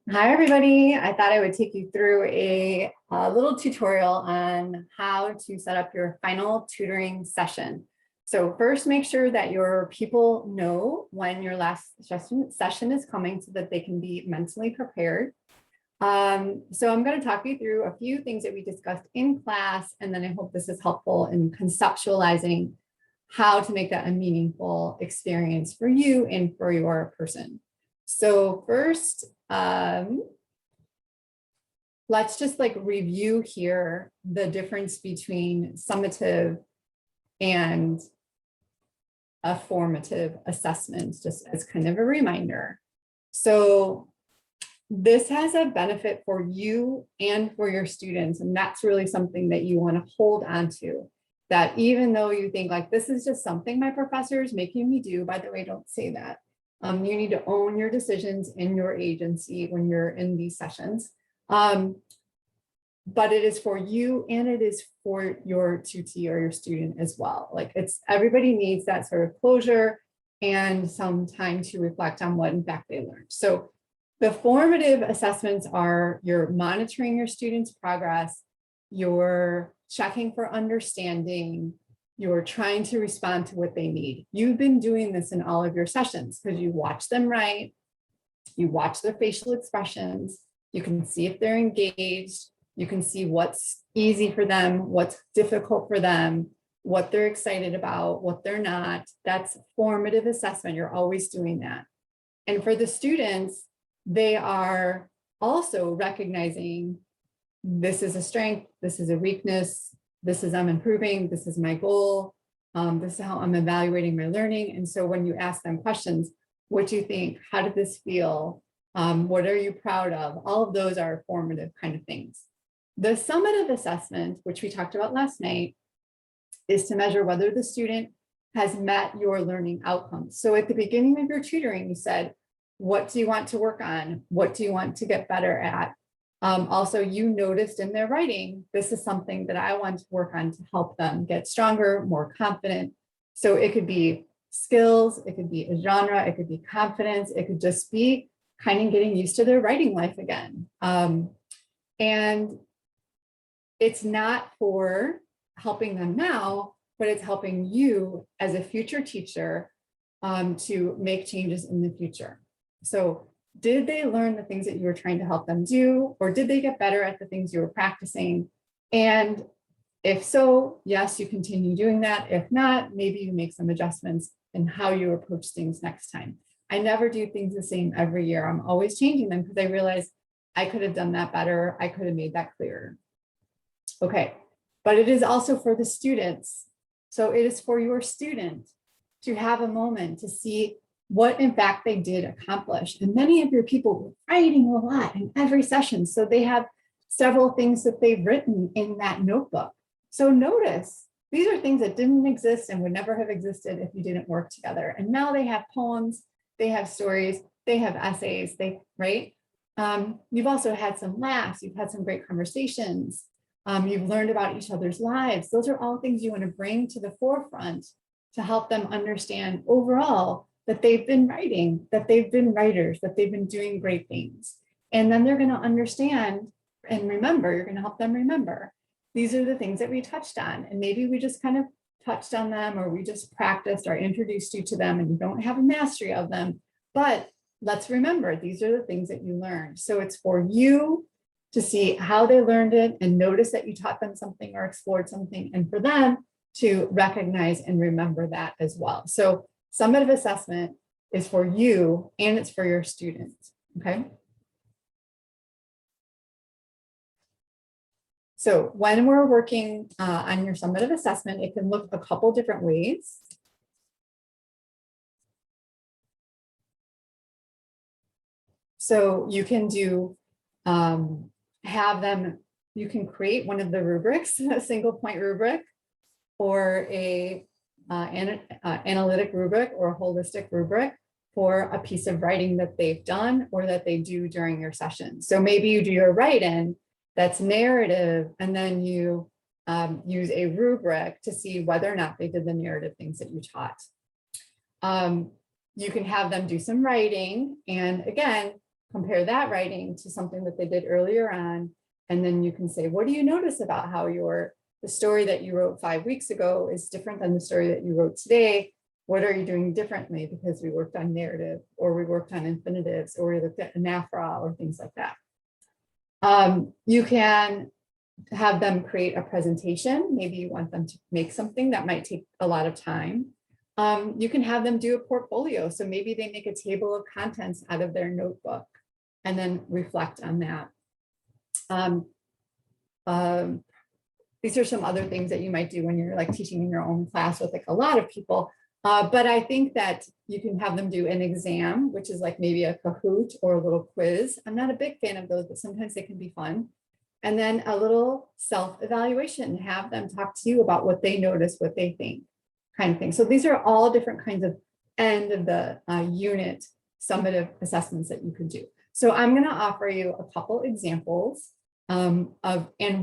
Hi, everybody. I thought I would take you through a little tutorial on how to set up your final tutoring session. So first, make sure that your people know when your last session is coming so that they can be mentally prepared. So I'm going to talk you through a few things that we discussed in class, and then I hope this is helpful in conceptualizing how to make that a meaningful experience for you and for your person. So first, let's just review here the difference between summative and a formative assessment, just as kind of a reminder. So this has a benefit for you and for your students, and that's really something that you want to hold on to. That even though you think this is just something my professor is making me do, by the way, don't say that. You need to own your decisions in your agency when you're in these sessions. But it is for you and it is for your tutee or your student as well. Everybody needs that sort of closure and some time to reflect on what in fact they learned. So the formative assessments are you're monitoring your students' progress, you're checking for understanding, you're trying to respond to what they need. You've been doing this in all of your sessions because you watch them write, you watch their facial expressions, you can see if they're engaged, you can see what's easy for them, what's difficult for them, what they're excited about, what they're not. That's formative assessment. You're always doing that. And for the students, they are also recognizing this is a strength, this is a weakness, this is I'm improving, this is my goal, this is how I'm evaluating my learning. And so when you ask them questions, what do you think? How did this feel? What are you proud of? All of those are formative kind of things. The summative assessment, which we talked about last night, is to measure whether the student has met your learning outcomes. So at the beginning of your tutoring, you said, what do you want to work on? What do you want to get better at? Also, you noticed in their writing, this is something that I want to work on to help them get stronger, more confident. So it could be skills, it could be a genre, it could be confidence, it could just be kind of getting used to their writing life again. And it's not for helping them now, but it's helping you as a future teacher to make changes in the future. So did they learn the things that you were trying to help them do, or did they get better at the things you were practicing? And if so, yes, you continue doing that. If not, maybe you make some adjustments in how you approach things next time. I never do things the same every year. I'm always changing them because I realize I could have done that better. I could have made that clearer. Okay, but it is also for the students. So it is for your student to have a moment to see what in fact they did accomplish. And many of your people were writing a lot in every session. So they have several things that they've written in that notebook. So notice, these are things that didn't exist and would never have existed if you didn't work together. And now they have poems, they have stories, they have essays, right? You've also had some laughs, you've had some great conversations. You've learned about each other's lives. Those are all things you want to bring to the forefront to help them understand overall that they've been writing, that they've been writers, that they've been doing great things. And then they're going to understand and remember, you're going to help them remember. These are the things that we touched on. And maybe we just kind of touched on them, or we just practiced or introduced you to them and you don't have a mastery of them. But let's remember, these are the things that you learned. So it's for you to see how they learned it and notice that you taught them something or explored something, and for them to recognize and remember that as well. So summative assessment is for you and it's for your students, okay? So when we're working on your summative assessment, it can look a couple different ways. So you can do, you can create one of the rubrics, a single point rubric, or a analytic rubric or a holistic rubric for a piece of writing that they've done or that they do during your session. So maybe you do your write-in that's narrative, and then you use a rubric to see whether or not they did the narrative things that you taught. You can have them do some writing, and again, compare that writing to something that they did earlier on. And then you can say, what do you notice about how the story that you wrote 5 weeks ago is different than the story that you wrote today? What are you doing differently because we worked on narrative, or we worked on infinitives, or we looked at anaphora, or things like that. You can have them create a presentation. Maybe you want them to make something that might take a lot of time. You can have them do a portfolio. So maybe they make a table of contents out of their notebook and then reflect on that. These are some other things that you might do when you're like teaching in your own class with like a lot of people. But I think that you can have them do an exam, which is like maybe a Kahoot or a little quiz. I'm not a big fan of those, but sometimes they can be fun. And then a little self-evaluation, have them talk to you about what they notice, what they think, kind of thing. So these are all different kinds of end of the unit summative assessments that you could do. So I'm going to offer you a couple examples and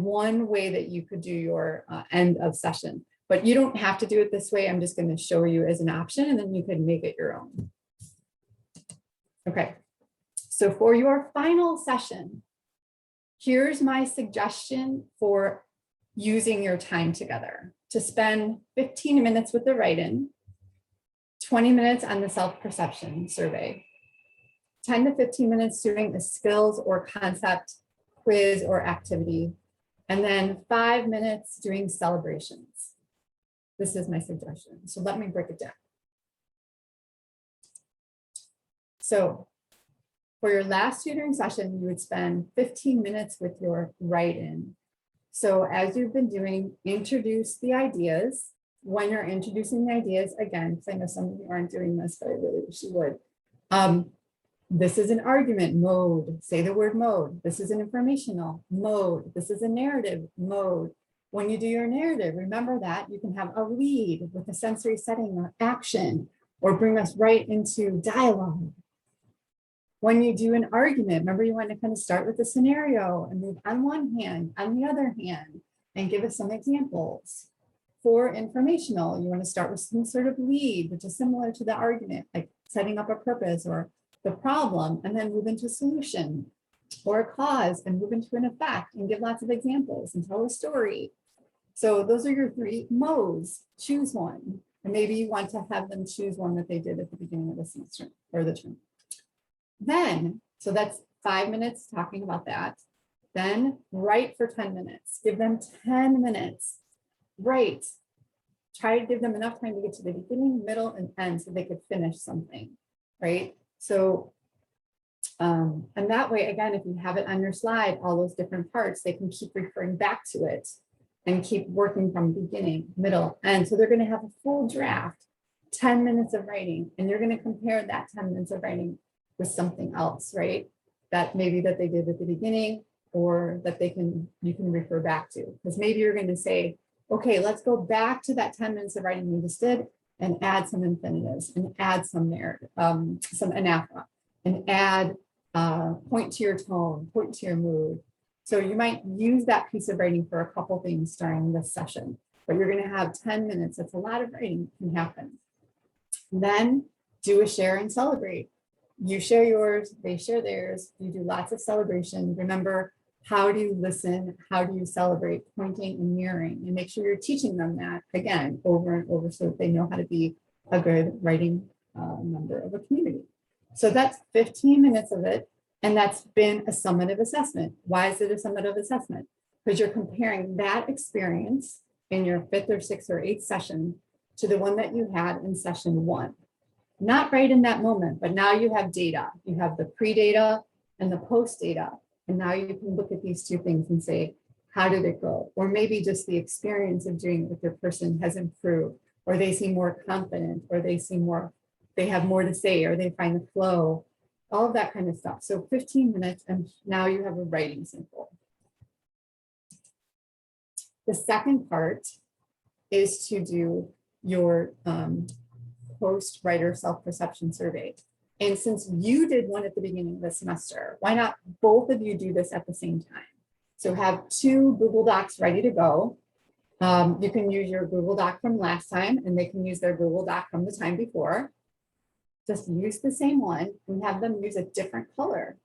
one way that you could do your end of session. But you don't have to do it this way. I'm just going to show you as an option, and then you can make it your own. Okay, so for your final session, here's my suggestion for using your time together: to spend 15 minutes with the write-in, 20 minutes on the self-perception survey, 10 to 15 minutes doing a skills or concept quiz or activity, and then 5 minutes doing celebrations. This is my suggestion. So let me break it down. So for your last tutoring session, you would spend 15 minutes with your write-in. So as you've been doing, introduce the ideas. When you're introducing the ideas, again, because I know some of you aren't doing this, but I really wish you would. This is an argument mode. Say the word mode. This is an informational mode. This is a narrative mode. When you do your narrative, remember that you can have a lead with a sensory setting or action, or bring us right into dialogue. When you do an argument, remember you want to kind of start with the scenario and move on one hand, on the other hand, and give us some examples. For informational, you want to start with some sort of lead, which is similar to the argument, like setting up a purpose or the problem, and then move into a solution or a cause and move into an effect and give lots of examples and tell a story. So those are your 3 modes. Choose one. And maybe you want to have them choose one that they did at the beginning of the semester or the term. Then, so that's 5 minutes talking about that. Then write for 10 minutes. Give them 10 minutes. Write. Try to give them enough time to get to the beginning, middle, and end so they could finish something, right? So, and that way, again, if you have it on your slide, all those different parts, they can keep referring back to it and keep working from beginning, middle, end. So they're going to have a full draft, 10 minutes of writing, and you're going to compare that 10 minutes of writing with something else, right? That maybe that they did at the beginning, or that you can refer back to. Because maybe you're going to say, okay, let's go back to that 10 minutes of writing we just did and add some infinitives and add some narrative, some anaphora, and add point to your tone, point to your mood. So you might use that piece of writing for a couple things during this session, but you're going to have 10 minutes. That's a lot of writing can happen. Then do a share and celebrate. You share yours, they share theirs. You do lots of celebration. Remember, how do you listen? How do you celebrate? Pointing and mirroring, and make sure you're teaching them that again, over and over, so that they know how to be a good writing member of a community. So that's 15 minutes of it. And that's been a summative assessment. Why is it a summative assessment? Because you're comparing that experience in your 5th or 6th or 8th session to the one that you had in session 1. Not right in that moment, but now you have data. You have the pre-data and the post-data. And now you can look at these 2 things and say, how did it go? Or maybe just the experience of doing it with your person has improved, or they seem more confident, or they have more to say, or they find the flow. All of that kind of stuff. So 15 minutes, and now you have a writing sample. The second part is to do your post-writer self-perception survey. And since you did one at the beginning of the semester, why not both of you do this at the same time? So have 2 Google Docs ready to go. You can use your Google Doc from last time, and they can use their Google Doc from the time before. Just use the same one and have them use a different color.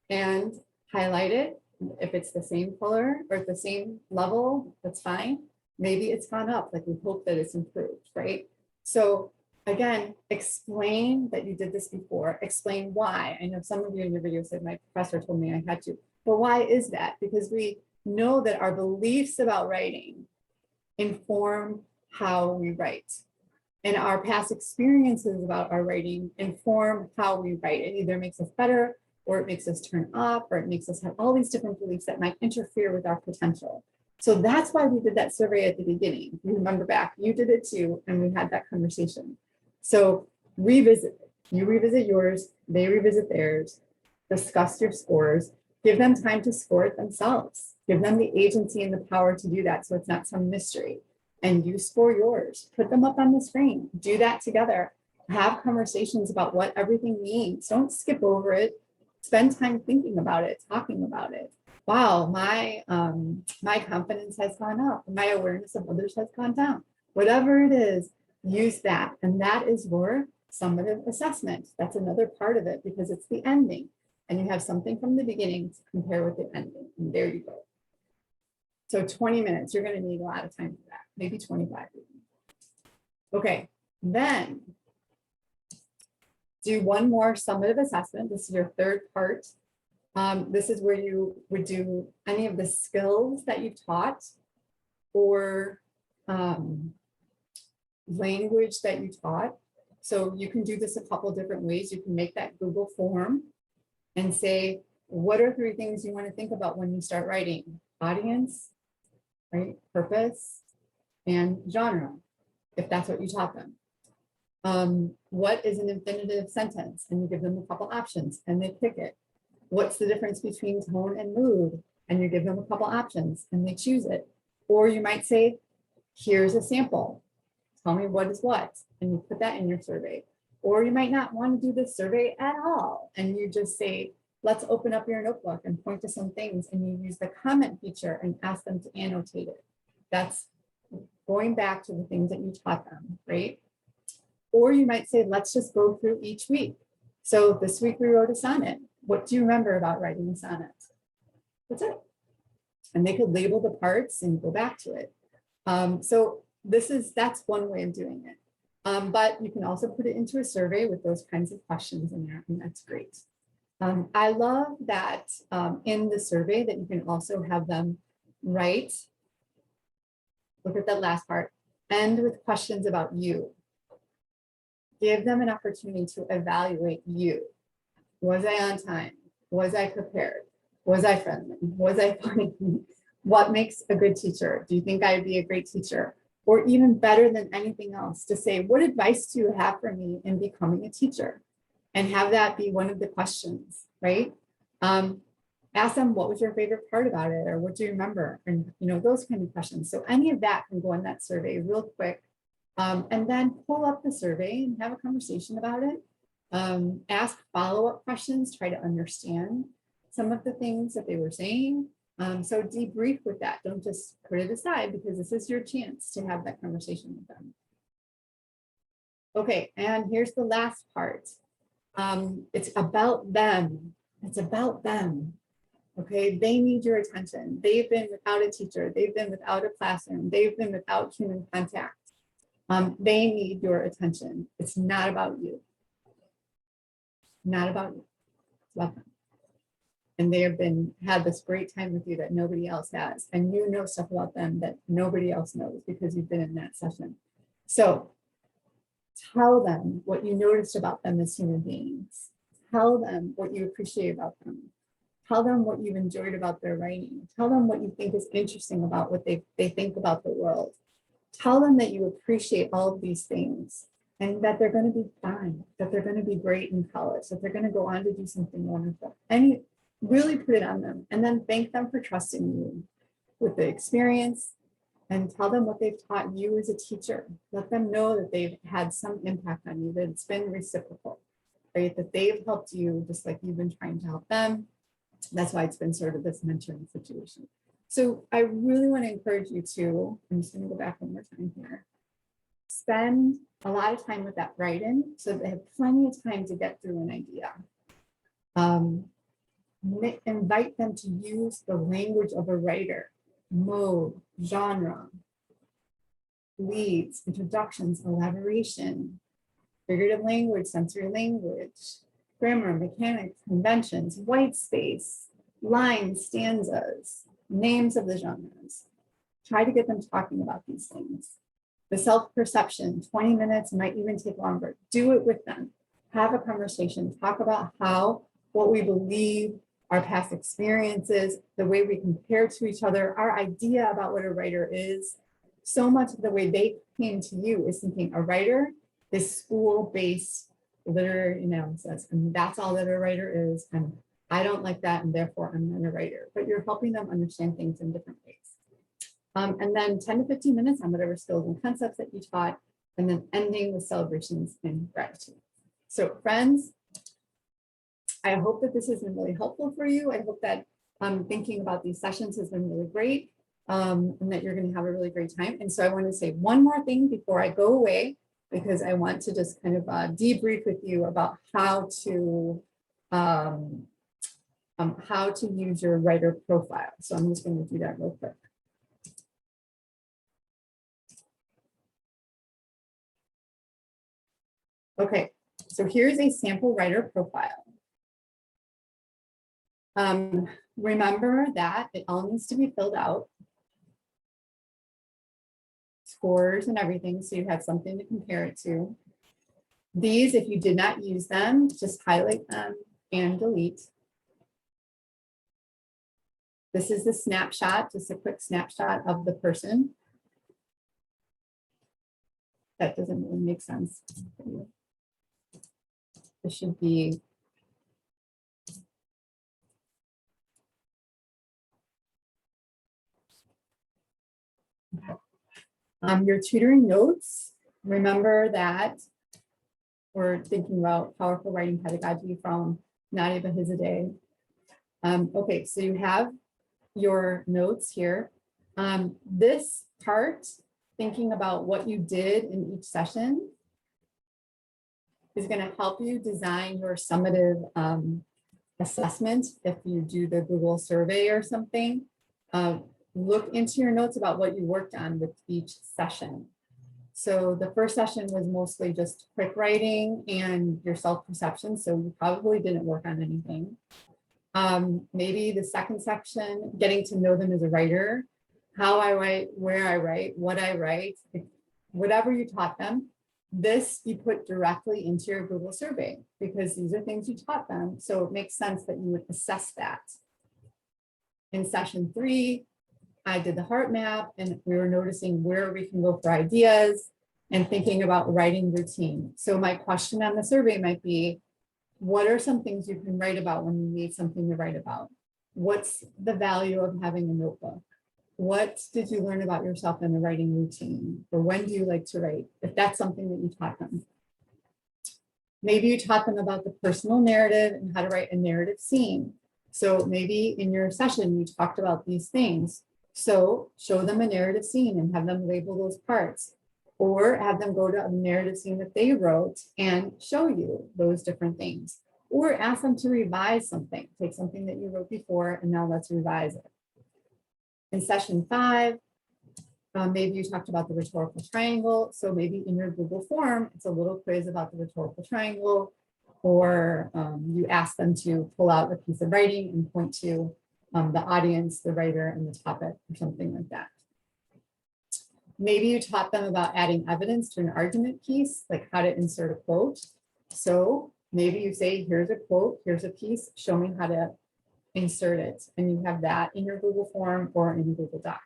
and highlight it. If it's the same color or at the same level, that's fine. Maybe it's gone up, like we hope that it's improved, right? So again, explain that you did this before, explain why. I know some of you in your video said my professor told me I had to, but why is that? Because we know that our beliefs about writing inform how we write. And our past experiences about our writing inform how we write. It either makes us better, or it makes us turn off, or it makes us have all these different beliefs that might interfere with our potential. So that's why we did that survey at the beginning. You remember back, you did it too, and we had that conversation. So revisit it. You revisit yours, they revisit theirs, discuss your scores, give them time to score it themselves. Give them the agency and the power to do that so it's not some mystery. And you score yours, put them up on the screen, do that together. Have conversations about what everything means. Don't skip over it. Spend time thinking about it, talking about it. Wow, my confidence has gone up. My awareness of others has gone down. Whatever it is, use that. And that is your summative assessment. That's another part of it because it's the ending. And you have something from the beginning to compare with the ending. And there you go. So 20 minutes, you're going to need a lot of time for that, maybe 25. Okay, then do one more summative assessment. This is your third part. This is where you would do any of the skills that you taught or language that you taught. So you can do this a couple different ways. You can make that Google form and say, what are 3 things you want to think about when you start writing? Audience, right? Purpose, and genre, if that's what you taught them. What is an infinitive sentence? And you give them a couple options and they pick it. What's the difference between tone and mood? And you give them a couple options and they choose it. Or you might say, here's a sample. Tell me what is what. And you put that in your survey. Or you might not want to do this survey at all. And you just say, let's open up your notebook and point to some things. And you use the comment feature and ask them to annotate it. That's going back to the things that you taught them, right? Or you might say, let's just go through each week. So this week we wrote a sonnet. What do you remember about writing a sonnet? That's it. And they could label the parts and go back to it. So that's one way of doing it. But you can also put it into a survey with those kinds of questions in there, and that's great. I love that in the survey that you can also have them write. Look at that last part. End with questions about you. Give them an opportunity to evaluate you. Was I on time? Was I prepared? Was I friendly? Was I funny? What makes a good teacher? Do you think I'd be a great teacher? Or even better than anything else, to say, what advice do you have for me in becoming a teacher? And have that be one of the questions, right? Ask them, what was your favorite part about it? Or what do you remember? And those kind of questions. So any of that can go in that survey real quick. And then pull up the survey and have a conversation about it. Ask follow-up questions, try to understand some of the things that they were saying. So debrief with that. Don't just put it aside, because this is your chance to have that conversation with them. Okay, and here's the last part. It's about them. It's about them. Okay, they need your attention. They've been without a teacher. They've been without a classroom. They've been without human contact. They need your attention. It's not about you. Not about you. It's about them. And they have had this great time with you that nobody else has. And you know stuff about them that nobody else knows because you've been in that session. So tell them what you noticed about them as human beings. Tell them what you appreciate about them. Tell them what you've enjoyed about their writing. Tell them what you think is interesting about what they think about the world. Tell them that you appreciate all of these things and that they're going to be fine, that they're going to be great in college, that they're going to go on to do something wonderful. And really put it on them, and then thank them for trusting you with the experience, and tell them what they've taught you as a teacher. Let them know that they've had some impact on you, that it's been reciprocal, right? That they've helped you just like you've been trying to help them. That's why it's been sort of this mentoring situation. So I really want to encourage you to, I'm just going to go back one more time here, spend a lot of time with that write-in so they have plenty of time to get through an idea. invite them to use the language of a writer, mode, genre, leads, introductions, elaboration, figurative language, sensory language, grammar, mechanics, conventions, white space, lines, stanzas, names of the genres. Try to get them talking about these things. The self-perception, 20 minutes, might even take longer. Do it with them. Have a conversation. Talk about what we believe, our past experiences, the way we compare to each other, our idea about what a writer is. So much of the way they came to you is thinking a writer is school-based literary analysis, and that's all that a writer is. And I don't like that, and therefore I'm not a writer. But you're helping them understand things in different ways. And then 10 to 15 minutes on whatever skills and concepts that you taught, and then ending with celebrations and gratitude. So friends, I hope that this has been really helpful for you. I hope that thinking about these sessions has been really great, and that you're going to have a really great time. And so I want to say one more thing before I go away, because I want to just kind of debrief with you about how to use your writer profile. So I'm just going to do that real quick. Okay, so here's a sample writer profile. Remember that it all needs to be filled out, scores and everything, so you have something to compare it to. These, if you did not use them, just highlight them and delete. This is the snapshot, just a quick snapshot of the person. That doesn't really make sense. This should be your tutoring notes. Remember that we're thinking about powerful writing pedagogy from Nadia Bahizadeh. Okay, so you have your notes here. This part, thinking about what you did in each session, is going to help you design your summative assessment. If you do the Google survey or something, look into your notes about what you worked on with each session. So the first session was mostly just quick writing and your self-perception, so you probably didn't work on anything. Maybe the second section, getting to know them as a writer, how I write, where I write, what I write, whatever you taught them. This you put directly into your Google survey because these are things you taught them. So it makes sense that you would assess that. In session 3, I did the heart map and we were noticing where we can go for ideas and thinking about writing routine. So my question on the survey might be, what are some things you can write about when you need something to write about? What's the value of having a notebook? What did you learn about yourself in the writing routine? Or when do you like to write? If that's something that you taught them. Maybe you taught them about the personal narrative and how to write a narrative scene. So maybe in your session, you talked about these things. So show them a narrative scene and have them label those parts, or have them go to a narrative scene that they wrote and show you those different things, or ask them to revise something. Take something that you wrote before and now let's revise it. In session 5, maybe you talked about the rhetorical triangle. So maybe in your Google form, it's a little quiz about the rhetorical triangle, or you ask them to pull out a piece of writing and point to the audience, the writer, and the topic, or something like that. Maybe you taught them about adding evidence to an argument piece, like how to insert a quote. So maybe you say, here's a quote, here's a piece, show me how to insert it. And you have that in your Google form or in Google Doc.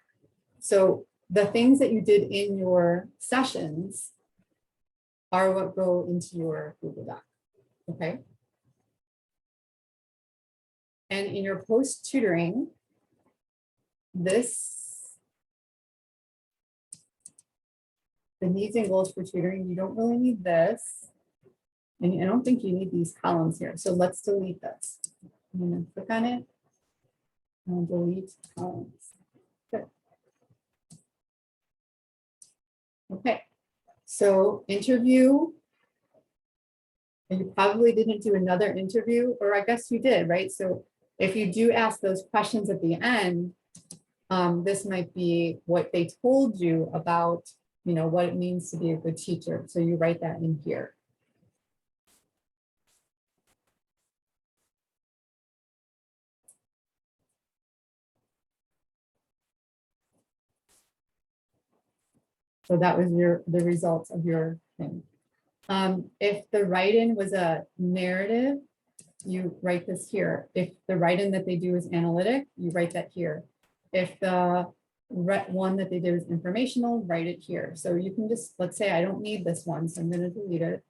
So the things that you did in your sessions are what go into your Google Doc, okay? And in your post-tutoring, the needs and goals for tutoring, you don't really need this. And I don't think you need these columns here. So let's delete this. I'm going to click on it and delete columns. Good. Okay, so interview. And you probably didn't do another interview, or I guess you did, right? So If you do ask those questions at the end, this might be what they told you about, you know, what it means to be a good teacher. So you write that in here. So that was the results of your thing. If the write-in was a narrative, you write this here. If the write-in that they do is analytic, you write that here. If the one that they did is informational, write it here. So you can just, let's say I don't need this one, so I'm going to delete it.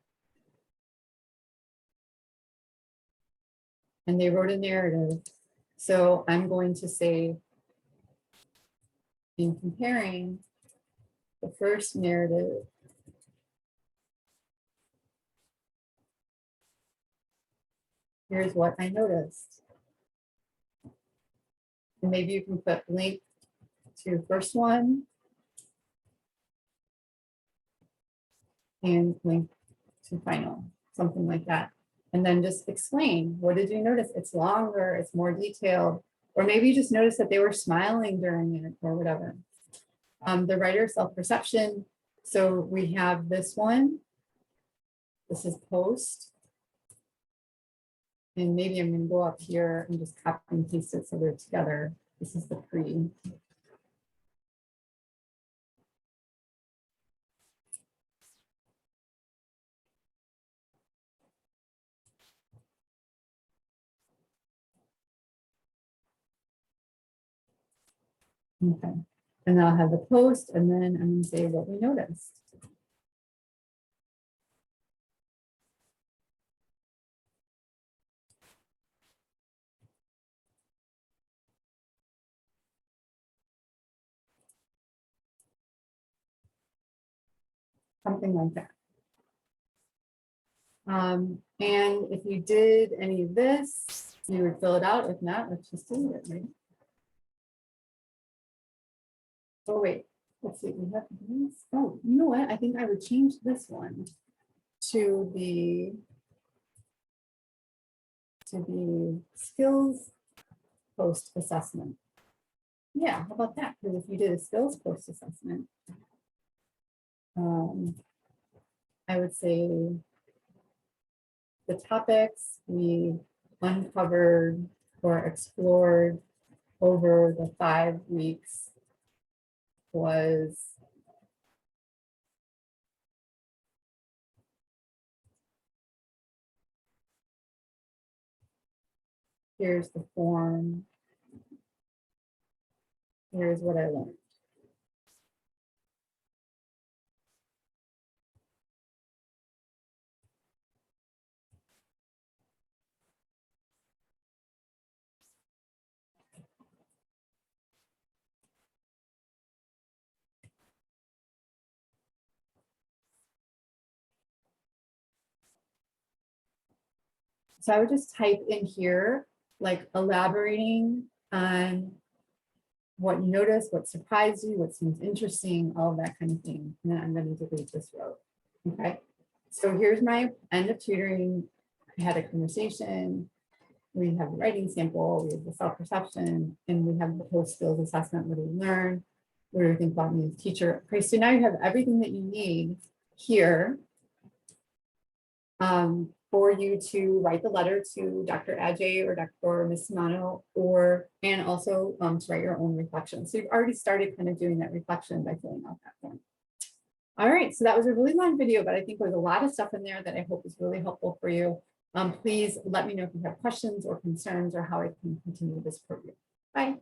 And they wrote a narrative. So I'm going to say, in comparing the first narrative here's what I noticed. And maybe you can put link to first one and link to final, something like that. And then just explain, what did you notice? It's longer, it's more detailed, or maybe you just noticed that they were smiling during it or whatever. The writer self-perception. So we have this one. This is post. And maybe I'm going to go up here and just copy and paste it so they're together. This is the pre. Okay. And then I'll have the post, and then I'm going to say what we noticed. Something like that. And if you did any of this, you would fill it out. If not, let's just delete it, right? Oh, wait, let's see. We have this. Oh, you know what? I think I would change this one to the skills post assessment. Yeah, how about that? Because if you did a skills post assessment, I would say the topics we uncovered or explored over the 5 weeks was here's the form. Here's what I learned. So I would just type in here, like elaborating on what you noticed, what surprised you, what seems interesting, all of that kind of thing. And then I'm going to delete this row. Okay. So here's my end of tutoring. I had a conversation. We have the writing sample, we have the self-perception, and we have the post skills assessment. What do we learn? What do we think about me as a teacher? Okay, so now you have everything that you need here for you to write the letter to Dr. Ajay or Ms. Mano, and also to write your own reflection. So you've already started kind of doing that reflection by filling out that form. All right, so that was a really long video, but I think there's a lot of stuff in there that I hope is really helpful for you. Please let me know if you have questions or concerns or how I can continue this program. Bye.